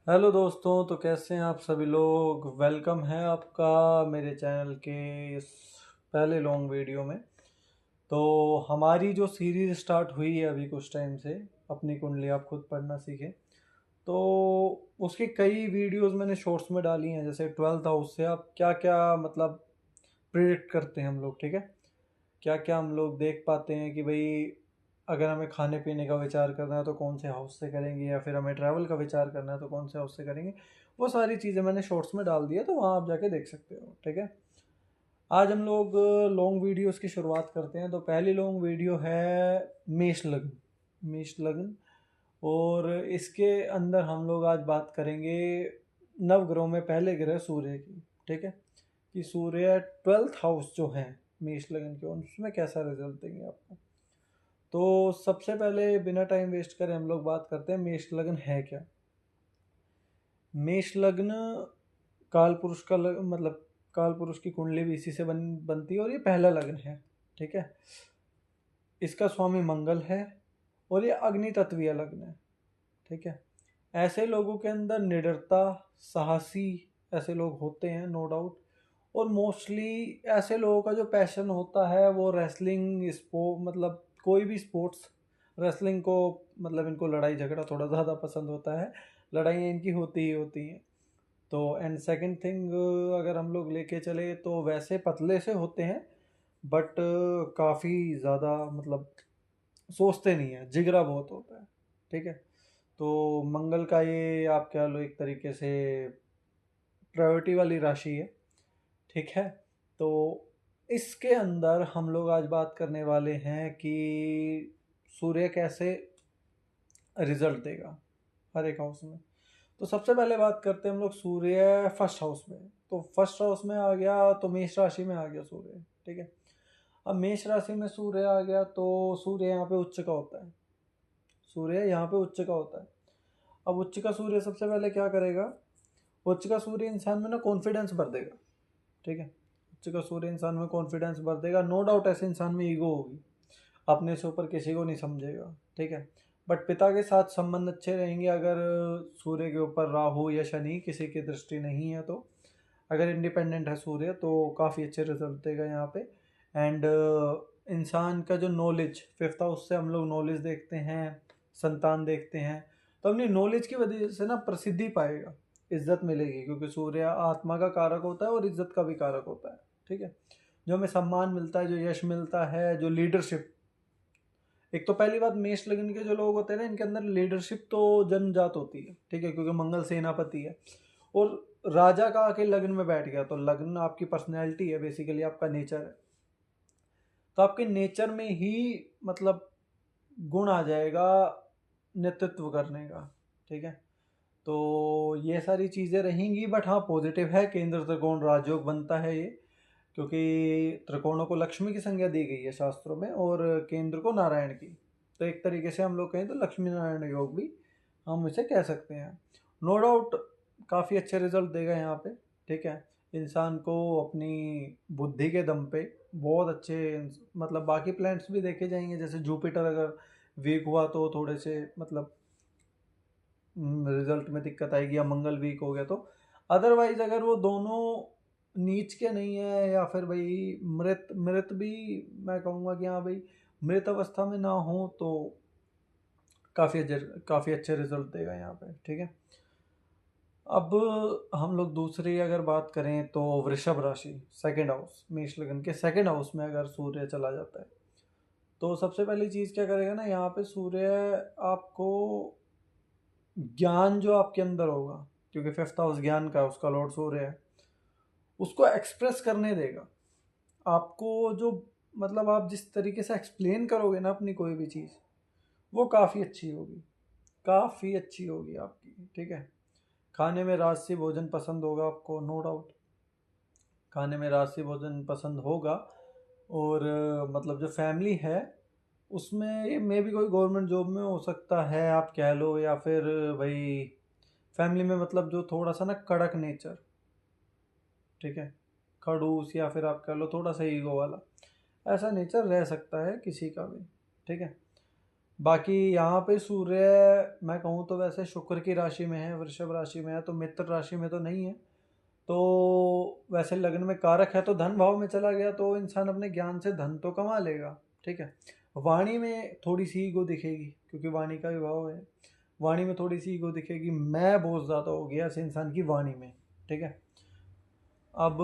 Hello दोस्तों, तो कैसे हैं आप सभी लोग। वेलकम है आपका मेरे चैनल के इस पहले लॉन्ग वीडियो में। तो हमारी जो सीरीज़ स्टार्ट हुई है अभी कुछ टाइम से, अपनी कुंडली आप खुद पढ़ना सीखें, तो उसकी कई वीडियोस मैंने शॉर्ट्स में डाली हैं। जैसे 12th हाउस से आप क्या क्या मतलब प्रिडिक्ट करते हैं हम लोग, ठीक है। क्या क्या हम लोग देख पाते हैं कि भाई अगर हमें खाने पीने का विचार करना है तो कौन से हाउस से करेंगे, या फिर हमें ट्रैवल का विचार करना है तो कौन से हाउस से करेंगे। वो सारी चीज़ें मैंने शॉर्ट्स में डाल दिया, तो वहाँ आप जाके देख सकते हो, ठीक है। आज हम लोग लॉन्ग वीडियोस की शुरुआत करते हैं। तो पहली लॉन्ग वीडियो है मेष लग्न। मेष लग्न, और इसके अंदर हम लोग आज बात करेंगे नवग्रहों में पहले ग्रह सूर्य की, ठीक है। कि सूर्य 12th हाउस जो है मेष लग्न के, उसमें कैसा रिजल्ट देंगे आपको। तो सबसे पहले बिना टाइम वेस्ट करे हम लोग बात करते हैं मेष लग्न है क्या। मेष लग्न काल पुरुष का मतलब काल पुरुष की कुंडली भी इसी से बनती है, और ये पहला लग्न है, ठीक है। इसका स्वामी मंगल है, और ये अग्नि तत्वीय लग्न है, ठीक है। ऐसे लोगों के अंदर निडरता, साहसी ऐसे लोग होते हैं, नो डाउट। और मोस्टली ऐसे लोगों का जो पैशन होता है वो रेसलिंग मतलब कोई भी स्पोर्ट्स। रेसलिंग को मतलब इनको लड़ाई झगड़ा थोड़ा ज़्यादा पसंद होता है। लड़ाइयाँ इनकी होती ही होती हैं। तो एंड सेकंड थिंग, अगर हम लोग लेके चले तो वैसे पतले से होते हैं, बट काफ़ी ज़्यादा मतलब सोचते नहीं है, जिगरा बहुत होता है, ठीक है। तो मंगल का ये आप कह लो एक तरीके से प्रायोरिटी वाली राशि है, ठीक है। तो इसके अंदर हम लोग आज बात करने वाले हैं कि सूर्य कैसे रिजल्ट देगा हर एक हाउस में। तो सबसे पहले बात करते हैं हम लोग सूर्य फर्स्ट हाउस में। तो फर्स्ट हाउस में आ गया तो मेष राशि में आ गया सूर्य, ठीक है। अब मेष राशि में सूर्य आ गया तो सूर्य यहाँ पे उच्च का होता है। सूर्य यहाँ पे उच्च का होता है। अब उच्च का सूर्य सबसे पहले क्या करेगा, उच्च का सूर्य इंसान में ना कॉन्फिडेंस भर देगा, ठीक है। उच्च का सूर्य इंसान में कॉन्फिडेंस भर देगा, नो डाउट। ऐसे इंसान में ईगो होगी, अपने से ऊपर किसी को नहीं समझेगा, ठीक है। बट पिता के साथ संबंध अच्छे रहेंगे अगर सूर्य के ऊपर राहु या शनि किसी की दृष्टि नहीं है तो। अगर इंडिपेंडेंट है सूर्य तो काफ़ी अच्छे रिजल्ट देगा यहाँ पे। एंड इंसान का जो नॉलेज, फिफ्थ हाउस से हम लोग नॉलेज देखते हैं, संतान देखते हैं। तो अपनी नॉलेज की वजह से ना प्रसिद्धि पाएगा, इज्जत मिलेगी, क्योंकि सूर्य आत्मा का कारक होता है और इज्जत का भी कारक होता है, ठीक है। जो हमें सम्मान मिलता है, जो यश मिलता है, जो लीडरशिप। एक तो पहली बात, मेष लग्न के जो लोग होते हैं ना, इनके अंदर लीडरशिप तो जन्मजात होती है, ठीक है, क्योंकि मंगल सेनापति है। और राजा का आके लग्न में बैठ गया, तो लग्न आपकी पर्सनैलिटी है, बेसिकली आपका नेचर है। तो आपके नेचर में ही मतलब गुण आ जाएगा नेतृत्व करने का, ठीक है। तो ये सारी चीज़ें रहेंगी, बट हाँ पॉजिटिव है, केंद्र त्रिकोण राजयोग बनता है ये। क्योंकि त्रिकोणों को लक्ष्मी की संज्ञा दी गई है शास्त्रों में, और केंद्र को नारायण की। तो एक तरीके से हम लोग कहें तो लक्ष्मी नारायण योग भी हम इसे कह सकते हैं। नो डाउट काफ़ी अच्छे रिजल्ट देगा यहाँ पे, ठीक है। इंसान को अपनी बुद्धि के दम पे बहुत अच्छे, मतलब बाकी प्लैनेट्स भी देखे जाएंगे, जैसे जुपिटर अगर वीक हुआ तो थोड़े से मतलब रिजल्ट में दिक्कत आएगी, या मंगल वीक हो गया तो। अदरवाइज अगर वो दोनों नीच के नहीं है, या फिर भाई मृत मृत भी, मैं कहूँगा कि हाँ भाई मृत अवस्था में ना हो, तो काफ़ी अच्छे रिजल्ट देगा यहाँ पे, ठीक है। अब हम लोग दूसरी अगर बात करें तो वृषभ राशि, सेकंड हाउस, मेष लग्न के सेकंड हाउस में अगर सूर्य चला जाता है, तो सबसे पहली चीज़ क्या करेगा ना, यहाँ पे सूर्य आपको ज्ञान जो आपके अंदर होगा, क्योंकि फिफ्थ हाउस ज्ञान का उसका लॉर्ड सूर्य है, उसको एक्सप्रेस करने देगा आपको। जो मतलब आप जिस तरीके से एक्सप्लेन करोगे ना अपनी कोई भी चीज़, वो काफ़ी अच्छी होगी, काफ़ी अच्छी होगी आपकी, ठीक है। खाने में राजसी भोजन पसंद होगा आपको, नो डाउट। खाने में राजसी भोजन पसंद होगा। और मतलब जो फैमिली है उसमें मे भी कोई गवर्नमेंट जॉब में हो सकता है आप कह लो, या फिर भाई फैमिली में मतलब जो थोड़ा सा ना कड़क नेचर, ठीक है, खड़ूस, या फिर आप कह लो थोड़ा सा ईगो वाला, ऐसा नेचर रह सकता है किसी का भी, ठीक है। बाकी यहाँ पे सूर्य, मैं कहूँ तो वैसे शुक्र की राशि में है, वृषभ राशि में है, तो मित्र राशि में तो नहीं है। तो वैसे लग्न में कारक है, तो धन भाव में चला गया तो इंसान अपने ज्ञान से धन तो कमा लेगा। ठीक है। वाणी में थोड़ी सी ईगो दिखेगी, क्योंकि वाणी का भी भाव है। वाणी में थोड़ी सी ईगो दिखेगी, मैं बहुत ज़्यादा हो गया ऐसे इंसान की वाणी में। ठीक है। अब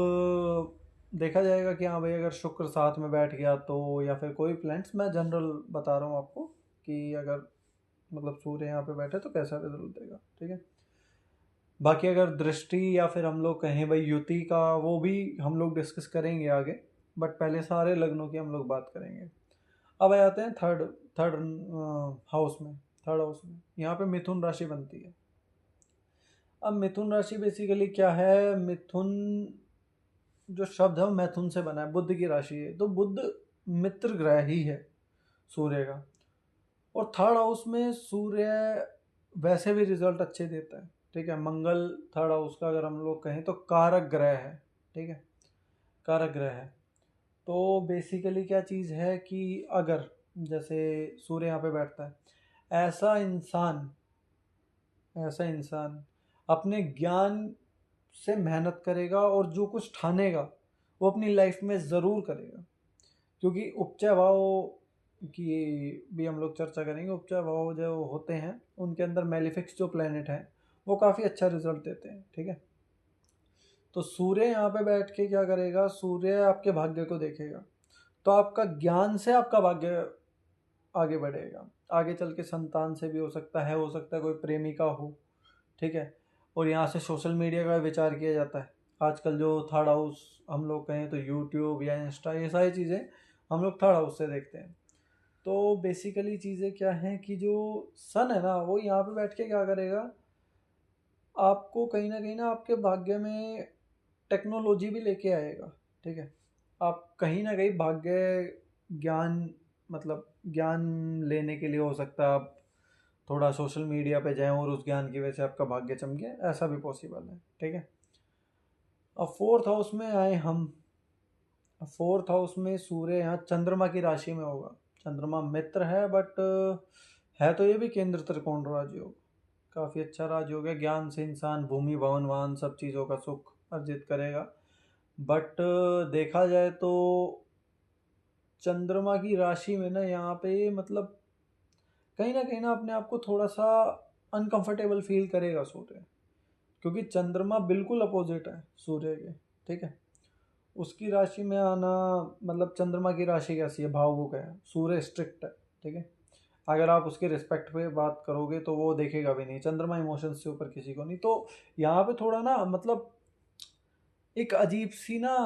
देखा जाएगा कि हाँ भाई, अगर शुक्र साथ में बैठ गया तो, या फिर कोई प्लैनेट्स, मैं जनरल बता रहा हूँ आपको कि अगर मतलब सूर्य यहाँ पे बैठे तो कैसा रिजल्ट देगा। ठीक है। बाकी अगर दृष्टि या फिर हम लोग कहें भाई युति का, वो भी हम लोग डिस्कस करेंगे आगे, बट पहले सारे लग्नों की हम लोग बात करेंगे। अब आ जाते हैं थर्ड थर्ड हाउस में। थर्ड हाउस में यहाँ पे मिथुन राशि बनती है। अब मिथुन राशि बेसिकली क्या है, मिथुन जो शब्द है वो मैथुन से बना है, बुध की राशि है, तो बुध मित्र ग्रह ही है सूर्य का। और थर्ड हाउस में सूर्य वैसे भी रिजल्ट अच्छे देता है। ठीक है। मंगल थर्ड हाउस का अगर हम लोग कहें तो कारक ग्रह है। ठीक है। कारक ग्रह है। तो बेसिकली क्या चीज़ है कि अगर जैसे सूर्य यहाँ पे बैठता है, ऐसा इंसान ऐसा इंसान अपने ज्ञान से मेहनत करेगा और जो कुछ ठानेगा वो अपनी लाइफ में ज़रूर करेगा। क्योंकि उपचय भाव की भी हम लोग चर्चा करेंगे। उपचय भाव जो होते हैं उनके अंदर मेलिफिक्स जो प्लेनेट हैं वो काफ़ी अच्छा रिजल्ट देते हैं। ठीक है। तो सूर्य यहाँ पे बैठ के क्या करेगा, सूर्य आपके भाग्य को देखेगा, तो आपका ज्ञान से आपका भाग्य आगे बढ़ेगा। आगे चल के संतान से भी हो सकता है कोई प्रेमिका हो। ठीक है। और यहाँ से सोशल मीडिया का विचार किया जाता है। आजकल जो थर्ड हाउस हम लोग कहें तो यूट्यूब या इंस्टा, ये सारी चीज़ें हम लोग थर्ड हाउस से देखते हैं। तो बेसिकली चीज़ें क्या हैं कि जो सन है ना, वो यहाँ पे बैठ के क्या करेगा, आपको कहीं ना आपके भाग्य में टेक्नोलॉजी भी लेके आएगा। ठीक है। आप कहीं ना कहीं भाग्य ज्ञान, मतलब ज्ञान लेने के लिए हो सकता है आप थोड़ा सोशल मीडिया पे जाएं और उस ज्ञान की वजह से आपका भाग्य चमके, ऐसा भी पॉसिबल है। ठीक है। अब फोर्थ हाउस में आए हम। फोर्थ हाउस में सूर्य यहाँ चंद्रमा की राशि में होगा। चंद्रमा मित्र है, बट है तो ये भी केंद्र त्रिकोण राजयोग, काफ़ी अच्छा राजयोग है। ज्ञान से इंसान भूमि भवन वाहन सब चीज़ों का सुख अर्जित करेगा। बट देखा जाए तो चंद्रमा की राशि में ना, यहाँ पे मतलब कहीं ना अपने आप को थोड़ा सा अनकंफर्टेबल फील करेगा सूर्य, क्योंकि चंद्रमा बिल्कुल अपोजिट है सूर्य के। ठीक है। उसकी राशि में आना, मतलब चंद्रमा की राशि कैसी है, भावुक है, सूर्य स्ट्रिक्ट है। ठीक है। अगर आप उसके रिस्पेक्ट पे बात करोगे तो वो देखेगा भी नहीं, चंद्रमा इमोशंस से ऊपर किसी को नहीं। तो यहाँ पे थोड़ा ना, मतलब एक अजीब सी ना,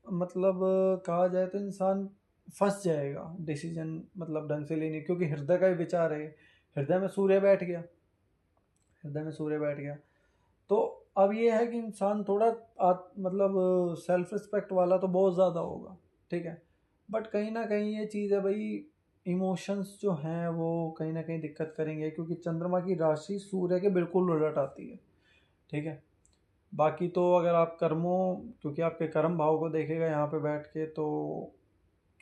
मतलब कहा जाए तो इंसान फंस जाएगा डिसीजन मतलब ढंग से लेने, क्योंकि हृदय का ही विचार है। हृदय में सूर्य बैठ गया, हृदय में सूर्य बैठ गया तो अब ये है कि इंसान थोड़ा मतलब सेल्फ रिस्पेक्ट वाला तो बहुत ज़्यादा होगा। ठीक है। बट कहीं ना कहीं ये चीज़ है भाई, इमोशंस जो हैं वो कहीं ना कहीं दिक्कत करेंगे, क्योंकि चंद्रमा की राशि सूर्य के बिल्कुल उलट आती है। ठीक है। बाकी तो अगर आप कर्मों, क्योंकि आपके कर्म भाव को देखेगा यहाँ पे बैठ के, तो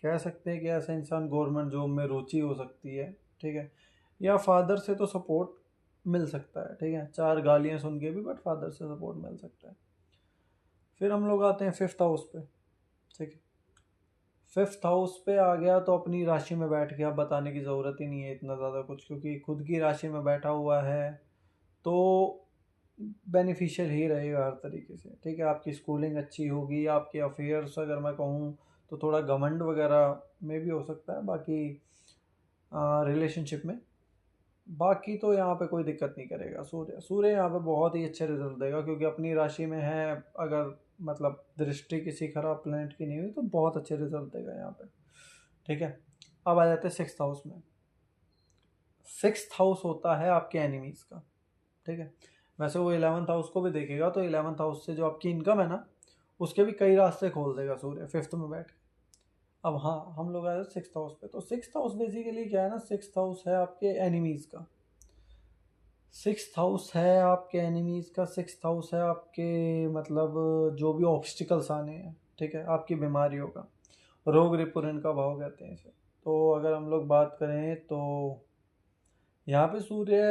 कह सकते हैं कि ऐसा इंसान गवर्नमेंट जॉब में रुचि हो सकती है। ठीक है। या फादर से तो सपोर्ट मिल सकता है। ठीक है। चार गालियाँ सुन के भी, बट फादर से सपोर्ट मिल सकता है। फिर हम लोग आते हैं फिफ्थ हाउस पे। ठीक है। फिफ्थ हाउस पे आ गया तो अपनी राशि में बैठ गया, बताने की ज़रूरत ही नहीं है इतना ज़्यादा कुछ, क्योंकि खुद की राशि में बैठा हुआ है तो बेनिफिशियल ही रहेगा हर तरीके से। ठीक है। आपकी स्कूलिंग अच्छी होगी, आपके अफेयर्स अगर मैं कहूँ तो थोड़ा घमंड वगैरह में भी हो सकता है, बाकी रिलेशनशिप में। बाकी तो यहाँ पे कोई दिक्कत नहीं करेगा सूर्य। सूर्य यहाँ पे बहुत ही अच्छे रिजल्ट देगा, क्योंकि अपनी राशि में है। अगर मतलब दृष्टि किसी खराब प्लैनेट की नहीं हुई तो बहुत अच्छे रिजल्ट देगा यहाँ पे। ठीक है। अब आ जाते हैं सिक्स्थ हाउस में। सिक्स्थ हाउस होता है आपके एनिमीज़ का। ठीक है। वैसे वो 11th हाउस को भी देखेगा, तो 11th हाउस से जो आपकी इनकम है ना, उसके भी कई रास्ते खोल देगा सूर्य फिफ्थ में बैठ के। अब हाँ, हम लोग आए सिक्स्थ हाउस पे। तो सिक्स्थ हाउस बेसिकली क्या है ना, सिक्स्थ हाउस है आपके एनिमीज़ का। सिक्स्थ हाउस है आपके एनिमीज़ का। सिक्स्थ हाउस है आपके मतलब जो भी ऑब्स्टिकल्स आने हैं। ठीक है। आपकी बीमारियों का, रोग रिपुरन का भाव कहते हैं इसे। तो अगर हम लोग बात करें तो यहाँ पे सूर्य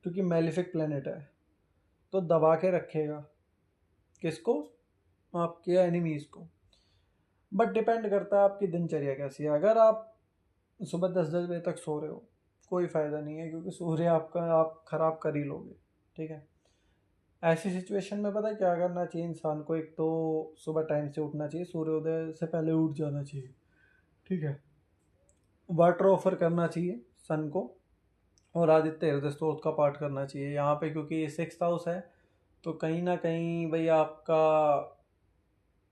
क्योंकि मेलिफिक प्लेनेट है तो दबा के रखेगा किसको, आपके एनिमीज को। बट डिपेंड करता है आपकी दिनचर्या कैसी है। अगर आप सुबह 10-10 बजे तक सो रहे हो कोई फ़ायदा नहीं है, क्योंकि सूर्य आपका आप खराब कर ही लोगे। ठीक है, ऐसी सिचुएशन में पता है क्या करना चाहिए इंसान को? एक तो सुबह टाइम से उठना चाहिए, सूर्योदय से पहले उठ जाना चाहिए। ठीक है, वाटर ऑफर करना चाहिए सन को, और आदित्य हृदय स्तोत्र का पाठ करना चाहिए यहाँ पे, क्योंकि 6th हाउस है तो कहीं ना कहीं भाई आपका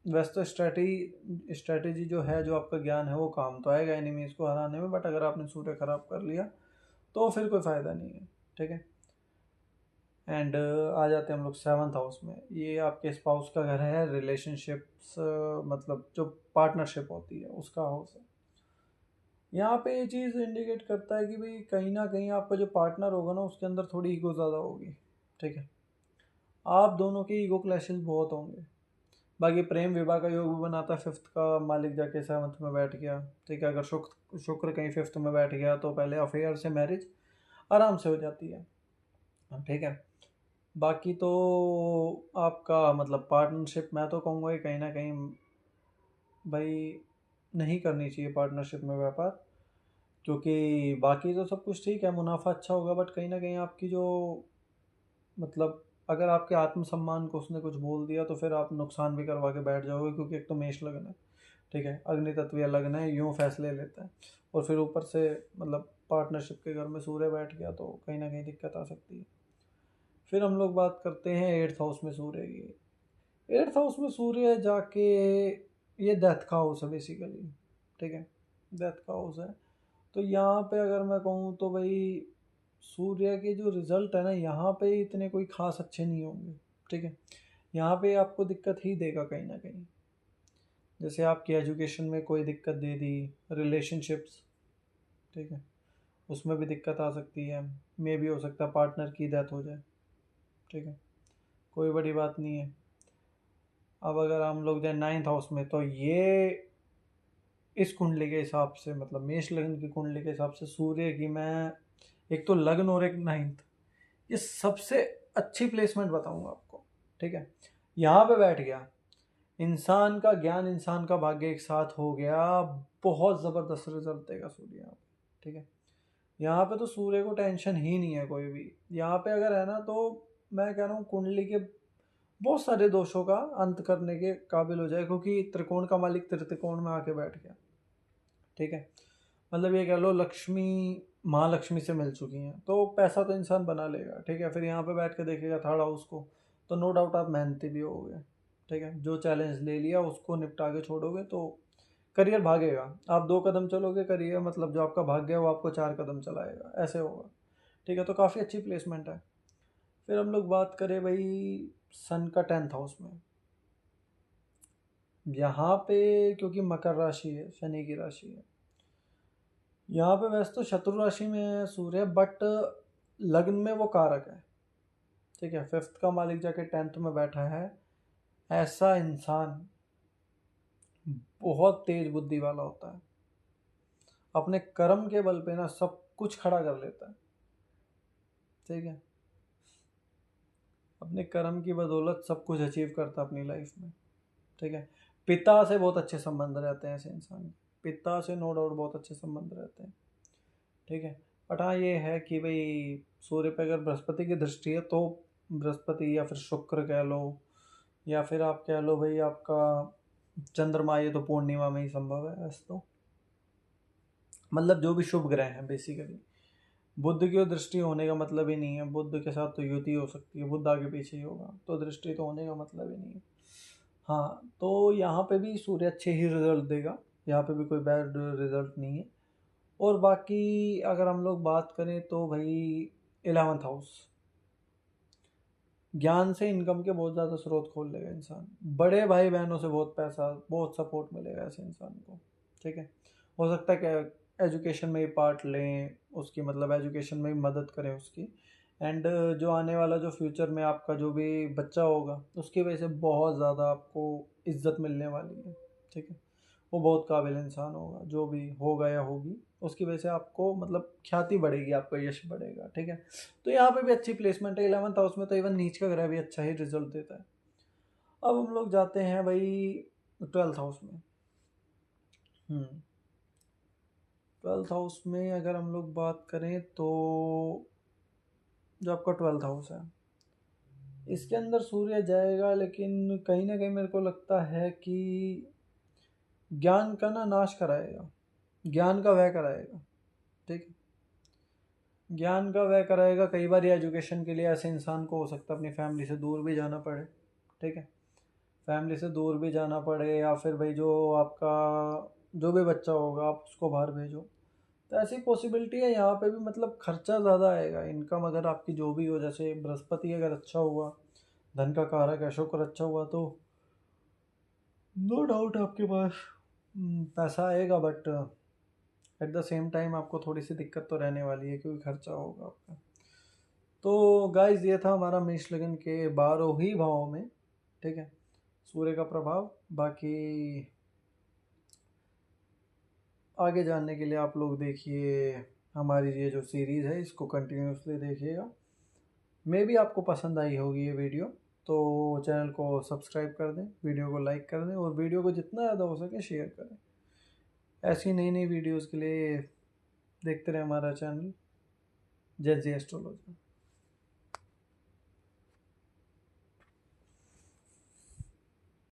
वैसे तो स्ट्रेटेजी जो है, जो आपका ज्ञान है वो काम तो आएगा एनिमीज को हराने में, बट अगर आपने सूर्य खराब कर लिया तो फिर कोई फ़ायदा नहीं है। ठीक है, एंड आ जाते हैं हम लोग 7th हाउस में। ये आपके स्पाउस का घर है, रिलेशनशिप्स मतलब जो पार्टनरशिप होती है उसका हाउस है। यहाँ पे ये चीज़ इंडिकेट करता है कि भाई कहीं ना कहीं आपका जो पार्टनर होगा ना उसके अंदर थोड़ी ईगो ज़्यादा होगी। ठीक है, आप दोनों के ईगो क्लैशेस बहुत होंगे। बाकी प्रेम विवाह का योग भी बनाता है, 5th का मालिक जाके 7th में बैठ गया। ठीक है, अगर शुक्र शुक्र कहीं 5th में बैठ गया तो पहले अफेयर से मैरिज आराम से हो जाती है। ठीक है, बाकी तो आपका मतलब पार्टनरशिप मैं तो कहूँगा कि कहीं ना कहीं भाई नहीं करनी चाहिए पार्टनरशिप में व्यापार, क्योंकि बाकी तो सब कुछ ठीक है, मुनाफा अच्छा होगा, बट कहीं ना कहीं आपकी जो मतलब अगर आपके आत्मसम्मान को उसने कुछ बोल दिया तो फिर आप नुकसान भी करवा के बैठ जाओगे, क्योंकि एक तो मेष लगन है। ठीक है, अग्नि तत्वीय लगन है, यूँ फैसले लेता है, और फिर ऊपर से मतलब पार्टनरशिप के घर में सूर्य बैठ गया तो कहीं ना कहीं दिक्कत आ सकती है। फिर हम लोग बात करते हैं 8th हाउस में सूर्य की। 8th हाउस में सूर्य जाके, ये डेथ का हाउस है बेसिकली। ठीक है, डेथ का हाउस है, तो यहाँ पे अगर मैं कहूँ तो भाई सूर्य के जो रिजल्ट है ना यहाँ पे इतने कोई खास अच्छे नहीं होंगे। ठीक है, यहाँ पे आपको दिक्कत ही देगा कहीं ना कहीं, जैसे आपकी एजुकेशन में कोई दिक्कत दे दी, रिलेशनशिप्स। ठीक है, उसमें भी दिक्कत आ सकती है, मे भी हो सकता है पार्टनर की डेथ हो जाए। ठीक है, कोई बड़ी बात नहीं है। अब अगर हम लोग जाए 9th हाउस में, तो ये इस कुंडली के हिसाब से मतलब मेष लग्न की कुंडली के हिसाब से सूर्य की मैं एक तो लग्न और एक 9th, ये सबसे अच्छी प्लेसमेंट बताऊंगा आपको। ठीक है, यहाँ पे बैठ गया, इंसान का ज्ञान इंसान का भाग्य एक साथ हो गया, बहुत ज़बरदस्त रिजल्ट देगा सूर्य यहाँ पे। ठीक है, यहाँ पे तो सूर्य को टेंशन ही नहीं है कोई भी। यहाँ पे अगर है ना तो मैं कह रहा हूँ कुंडली के बहुत सारे दोषों का अंत करने के काबिल हो जाए, क्योंकि त्रिकोण का मालिक त्रिकोण में आके बैठ गया। ठीक है, मतलब ये कह लो लक्ष्मी महालक्ष्मी से मिल चुकी हैं, तो पैसा तो इंसान बना लेगा। ठीक है, फिर यहाँ पे बैठ के देखेगा 3rd हाउस को, तो नो डाउट आप मेहनती भी होगे। ठीक है, जो चैलेंज ले लिया उसको निपटा के छोड़ोगे तो करियर भागेगा। आप 2 कदम चलोगे, करियर मतलब जो आपका भाग्य है वो आपको 4 कदम चलाएगा, ऐसे होगा। ठीक है, तो काफ़ी अच्छी प्लेसमेंट है। फिर हम लोग बात करें भाई सन का 10th हाउस में, यहाँ पे क्योंकि मकर राशि है, शनि की राशि है, यहाँ पे वैसे तो शत्रु राशि में है सूर्य, बट लग्न में वो कारक है। ठीक है, 5th का मालिक जाके 10th में बैठा है। ऐसा इंसान बहुत तेज बुद्धि वाला होता है, अपने कर्म के बल पे ना सब कुछ खड़ा कर लेता है। ठीक है, अपने कर्म की बदौलत सब कुछ अचीव करता है अपनी लाइफ में। ठीक है, पिता से बहुत अच्छे संबंध रहते हैं ऐसे इंसान के, पिता से नो डाउट बहुत अच्छे संबंध रहते हैं। ठीक है, बट हाँ ये है कि भाई सूर्य पे अगर बृहस्पति की दृष्टि है तो बृहस्पति या फिर शुक्र कह लो, या फिर आप कह लो भाई आपका चंद्रमा, ये तो पूर्णिमा में ही संभव है ऐसे तो, मतलब जो भी शुभ ग्रह हैं बेसिकली। बुध की दृष्टि होने का मतलब ही नहीं है, बुध के साथ तो युति हो सकती है, बुध आगे पीछे ही होगा, तो दृष्टि तो होने का मतलब ही नहीं है। हाँ, तो यहाँ पे भी सूर्य अच्छे ही रिजल्ट देगा, यहाँ पे भी कोई बैड रिजल्ट नहीं है। और बाकी अगर हम लोग बात करें तो भाई 11th हाउस, ज्ञान से इनकम के बहुत ज़्यादा स्रोत खोल लेगा इंसान, बड़े भाई बहनों से बहुत पैसा बहुत सपोर्ट मिलेगा ऐसे इंसान को। ठीक है, हो सकता है कि एजुकेशन में ही पार्ट लें उसकी, मतलब एजुकेशन में ही मदद करें उसकी, एंड जो आने वाला जो फ्यूचर में आपका जो भी बच्चा होगा उसकी वजह से बहुत ज़्यादा आपको इज्जत मिलने वाली है। ठीक है, वो बहुत काबिल इंसान होगा जो भी होगा या होगी। उसकी वजह से आपको मतलब ख्याति बढ़ेगी, आपका यश बढ़ेगा, ठीक है। तो यहाँ पे भी अच्छी प्लेसमेंट है 11th हाउस में, तो इवन नीच का ग्रह भी अच्छा ही रिजल्ट देता है। अब हम लोग जाते हैं भाई 12th हाउस में। 12th हाउस में अगर हम लोग बात करें तो जो आपका 12th हाउस है इसके अंदर सूर्य जाएगा, लेकिन कहीं ना कहीं मेरे को लगता है कि ज्ञान का ना नाश कराएगा, ज्ञान का व्यय कराएगा, ठीक है। ज्ञान का व्यय कराएगा। कई बार ये एजुकेशन के लिए ऐसे इंसान को हो सकता है अपनी फैमिली से दूर भी जाना पड़े, ठीक है। फैमिली से दूर भी जाना पड़े, या फिर भाई जो आपका जो भी बच्चा होगा आप उसको बाहर भेजो, तो ऐसी पॉसिबिलिटी है यहाँ पे भी। मतलब खर्चा ज़्यादा आएगा। इनकम अगर आपकी जो भी हो, जैसे बृहस्पति अगर अच्छा हुआ, धन का कारक है शुक्र अच्छा हुआ, तो नो डाउट आपके पास पैसा आएगा, but at the same time आपको थोड़ी सी दिक्कत तो रहने वाली है, क्योंकि खर्चा होगा आपका। तो गाइस ये था हमारा मेष लग्न के 12 ही भावों में, ठीक है, सूर्य का प्रभाव। बाकी आगे जानने के लिए आप लोग देखिए हमारी ये जो सीरीज़ है, इसको कंटिन्यूसली देखिएगा। मे भी आपको पसंद आई होगी ये वीडियो, तो चैनल को सब्सक्राइब कर दें, वीडियो को लाइक कर दें, और वीडियो को जितना ज़्यादा हो सके शेयर करें। ऐसी नई नई वीडियोज़ के लिए देखते रहें हमारा चैनल जय जी एस्ट्रोलॉजी।